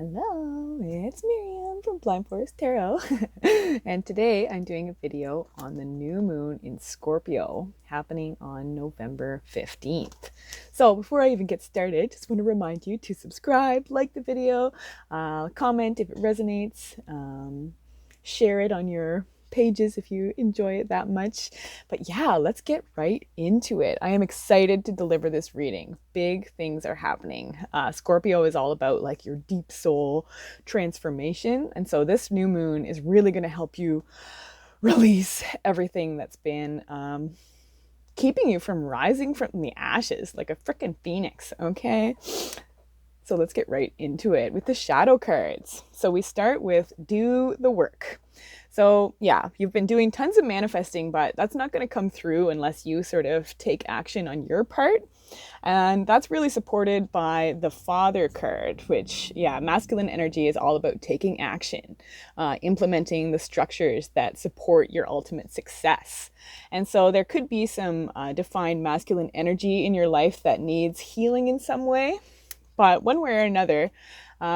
Hello, it's Miriam from Blind Forest Tarot. And today I'm doing a video on the new moon in Scorpio happening on November 15th. So before I even get started, just want to remind you to subscribe, like the video, comment if it resonates, share it on your pages if you enjoy it that much. But yeah, let's get right into it. I am excited to deliver this reading. Big things are happening. Scorpio is all about like your deep soul transformation. And so this new moon is really going to help you release everything that's been keeping you from rising from the ashes like a freaking phoenix. Okay. So let's get right into it with the shadow cards. So we start with do the work. So yeah, you've been doing tons of manifesting, but that's not going to come through unless you sort of take action on your part. And that's really supported by the Father card, which, yeah, masculine energy is all about taking action, implementing the structures that support your ultimate success. And so there could be some defined masculine energy in your life that needs healing in some way. But one way or another,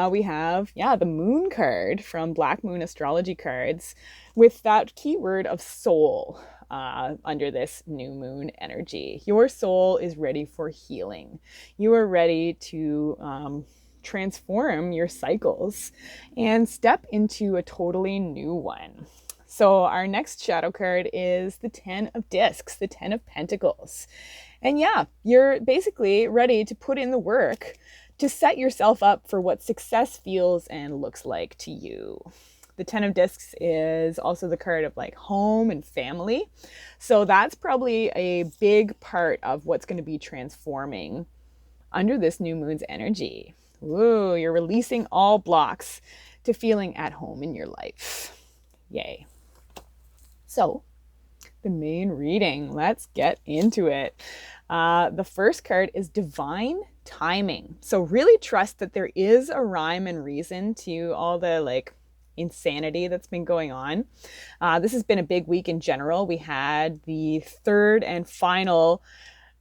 we have, the moon card from Black Moon Astrology cards with that keyword of soul under this new moon energy. Your soul is ready for healing. You are ready to transform your cycles and step into a totally new one. So our next shadow card is the 10 of discs, the 10 of pentacles. And yeah, you're basically ready to put in the work to set yourself up for what success feels and looks like to you. The 10 of discs is also the card of like home and family. So that's probably a big part of what's going to be transforming under this new moon's energy. Ooh, you're releasing all blocks to feeling at home in your life. Yay. So the main reading, let's get into it. The first card is divine timing. So really trust that there is a rhyme and reason to all the like insanity that's been going on. This has been a big week in general. We had the third and final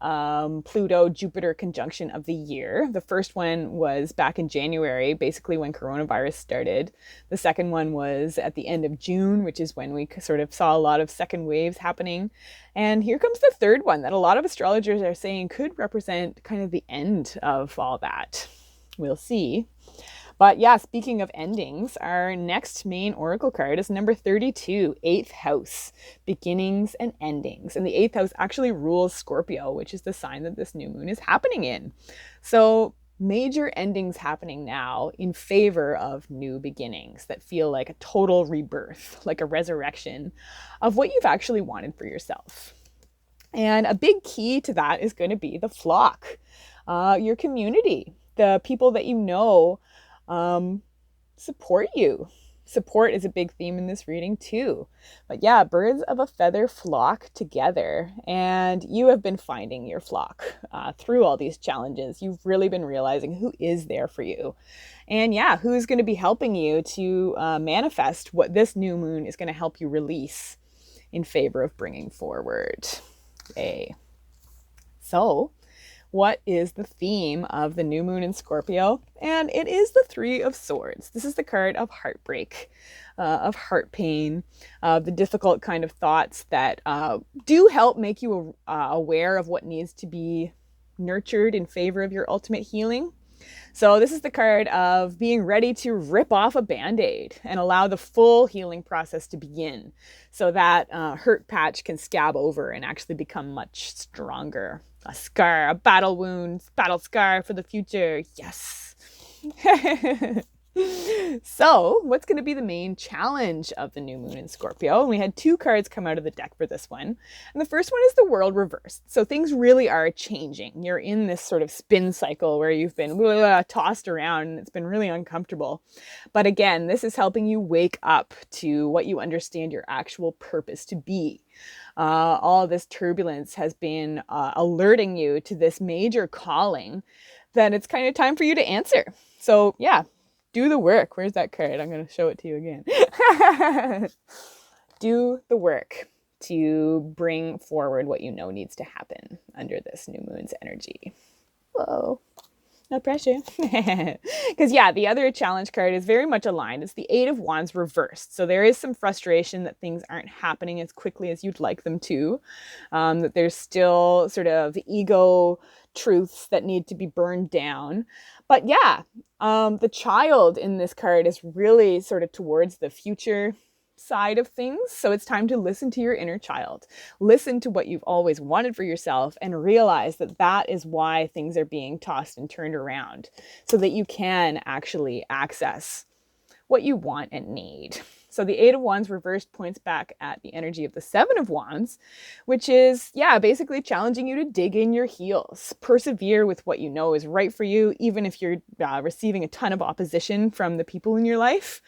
Pluto-Jupiter conjunction of the year. The first one was back in January, basically when coronavirus started. The second one was at the end of June, which is when we sort of saw a lot of second waves happening. And here comes the third one that a lot of astrologers are saying could represent kind of the end of all that. We'll see. But yeah, speaking of endings, our next main oracle card is number 32, 8th house, beginnings and endings. And the 8th house actually rules Scorpio, which is the sign that this new moon is happening in. So major endings happening now in favor of new beginnings that feel like a total rebirth, like a resurrection of what you've actually wanted for yourself. And a big key to that is going to be the flock, your community, the people that you know support you. Support is a big theme in this reading too. But yeah, birds of a feather flock together. And you have been finding your flock through all these challenges. You've really been realizing who is there for you. And yeah, who's going to be helping you to manifest what this new moon is going to help you release in favor of bringing forward. Yay. So, what is the theme of the new moon in Scorpio? And it is the Three of Swords. This is the card of heartbreak, of heart pain, the difficult kind of thoughts that do help make you aware of what needs to be nurtured in favor of your ultimate healing. So this is the card of being ready to rip off a Band-Aid and allow the full healing process to begin so that hurt patch can scab over and actually become much stronger. A scar, a battle wound, battle scar for the future. Yes. So, what's going to be the main challenge of the new moon in Scorpio? And we had two cards come out of the deck for this one. And the first one is the world reversed. So things really are changing. You're in this sort of spin cycle where you've been tossed around and it's been really uncomfortable. But again, this is helping you wake up to what you understand your actual purpose to be. All this turbulence has been alerting you to this major calling that it's kind of time for you to answer. So yeah, do the work. Where's that card? I'm going to show it to you again. Do the work to bring forward what you know needs to happen under this new moon's energy. Whoa. No pressure. Because, yeah, the other challenge card is very much aligned. It's the Eight of Wands reversed. So there is some frustration that things aren't happening as quickly as you'd like them to. That there's still sort of ego truths that need to be burned down. But yeah, the child in this card is really sort of towards the future side of things. So it's time to listen to your inner child. Listen to what you've always wanted for yourself and realize that that is why things are being tossed and turned around so that you can actually access what you want and need. So the Eight of Wands reversed points back at the energy of the Seven of Wands, which is, yeah, basically challenging you to dig in your heels, persevere with what you know is right for you, even if you're receiving a ton of opposition from the people in your life.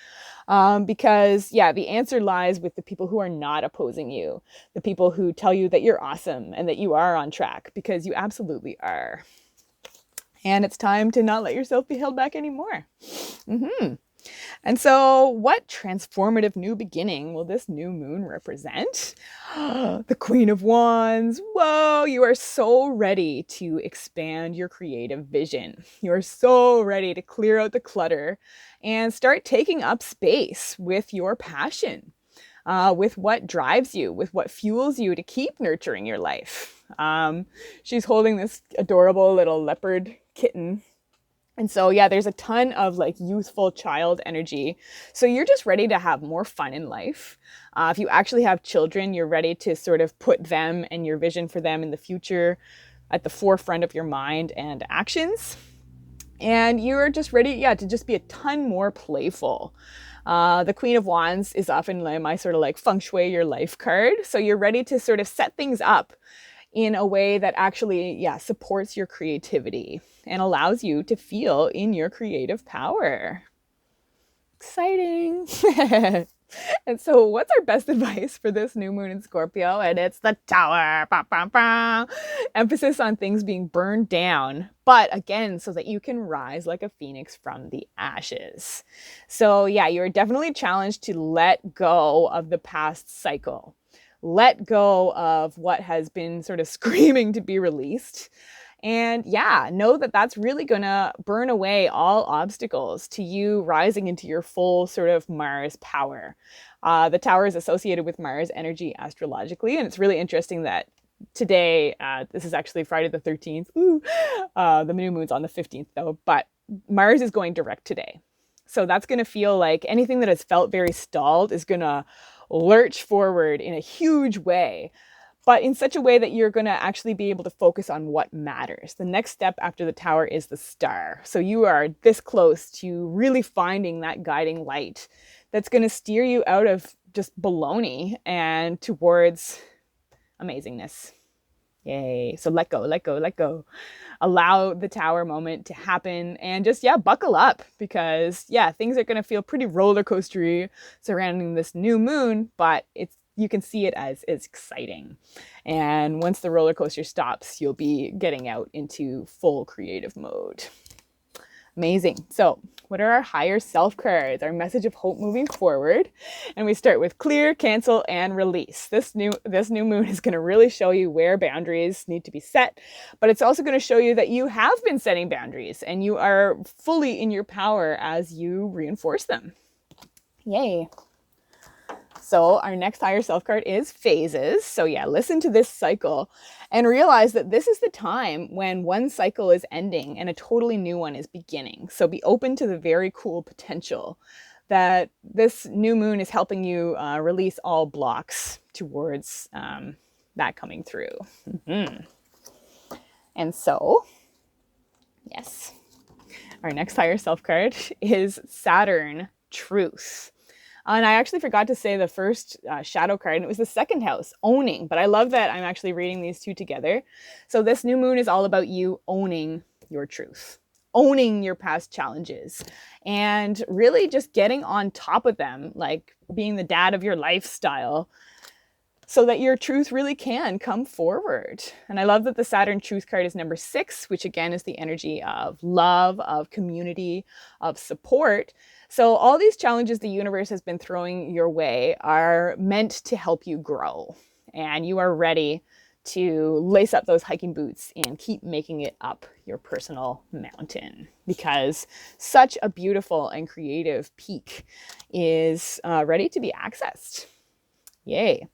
Because, yeah, the answer lies with the people who are not opposing you, the people who tell you that you're awesome and that you are on track, because you absolutely are. And it's time to not let yourself be held back anymore. And so what transformative new beginning will this new moon represent? The Queen of Wands. Whoa, you are so ready to expand your creative vision. You are so ready to clear out the clutter and start taking up space with your passion, with what drives you, with what fuels you to keep nurturing your life. She's holding this adorable little leopard kitten. And so, yeah, there's a ton of like youthful child energy. So you're just ready to have more fun in life. If you actually have children, you're ready to sort of put them and your vision for them in the future at the forefront of your mind and actions. And you're just ready, yeah, to just be a ton more playful. The Queen of Wands is often like my sort of like feng shui your life card. So you're ready to sort of set things up in a way that actually, yeah, supports your creativity and allows you to feel in your creative power. Exciting. And so what's our best advice for this new moon in Scorpio? And it's the Tower. Bah, bah, bah. Emphasis on things being burned down, but again, so that you can rise like a phoenix from the ashes. So yeah, you're definitely challenged to let go of the past cycle. Let go of what has been sort of screaming to be released. And yeah, know that that's really going to burn away all obstacles to you rising into your full sort of Mars power. The Tower is associated with Mars energy astrologically. And it's really interesting that today, this is actually Friday the 13th. The new moon's on the 15th though, but Mars is going direct today. So that's going to feel like anything that has felt very stalled is going to lurch forward in a huge way, but in such a way that you're going to actually be able to focus on what matters. The next step after the Tower is the Star. So you are this close to really finding that guiding light that's going to steer you out of just baloney and towards amazingness. Yay. So let go, let go, let go. Allow the Tower moment to happen and just, yeah, buckle up because, yeah, things are going to feel pretty roller coastery surrounding this new moon, but you can see it as exciting. And once the roller coaster stops, you'll be getting out into full creative mode. Amazing. So what are our higher self cards? Our message of hope moving forward. And we start with clear, cancel, and release. This new moon is going to really show you where boundaries need to be set, but it's also going to show you that you have been setting boundaries and you are fully in your power as you reinforce them. Yay. So our next higher self card is phases. So yeah, listen to this cycle and realize that this is the time when one cycle is ending and a totally new one is beginning. So be open to the very cool potential that this new moon is helping you release all blocks towards that coming through. And so, yes, our next higher self card is Saturn Truth. And I actually forgot to say the first shadow card, and it was the second house, owning. But I love that I'm actually reading these two together. So this new moon is all about you owning your truth, owning your past challenges, and really just getting on top of them, like being the dad of your lifestyle, so that your truth really can come forward. And I love that the Saturn Truth card is number 6, which again is the energy of love, of community, of support. So all these challenges the universe has been throwing your way are meant to help you grow. And you are ready to lace up those hiking boots and keep making it up your personal mountain, because such a beautiful and creative peak is ready to be accessed. Yay.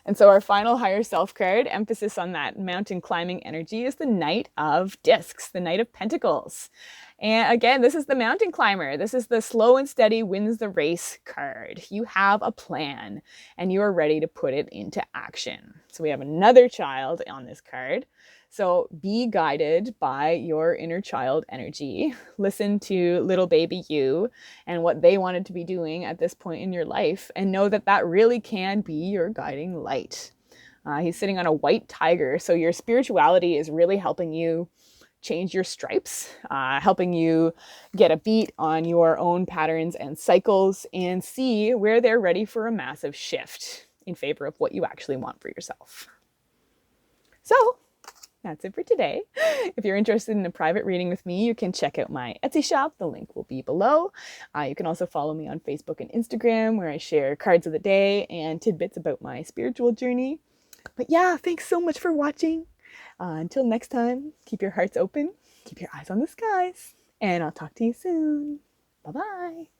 And so our final higher self card, emphasis on that mountain climbing energy, is the Knight of Discs, the Knight of Pentacles. And again, this is the mountain climber. This is the slow and steady wins the race card. You have a plan and you are ready to put it into action. So we have another child on this card. So be guided by your inner child energy. Listen to little baby you and what they wanted to be doing at this point in your life, and know that that really can be your guiding light. He's sitting on a white tiger, so your spirituality is really helping you change your stripes, helping you get a beat on your own patterns and cycles and see where they're ready for a massive shift in favor of what you actually want for yourself. So that's it for today. If you're interested in a private reading with me, you can check out my Etsy shop. The link will be below. You can also follow me on Facebook and Instagram, where I share cards of the day and tidbits about my spiritual journey. But yeah, thanks so much for watching. Until next time, keep your hearts open, keep your eyes on the skies, and I'll talk to you soon. Bye-bye.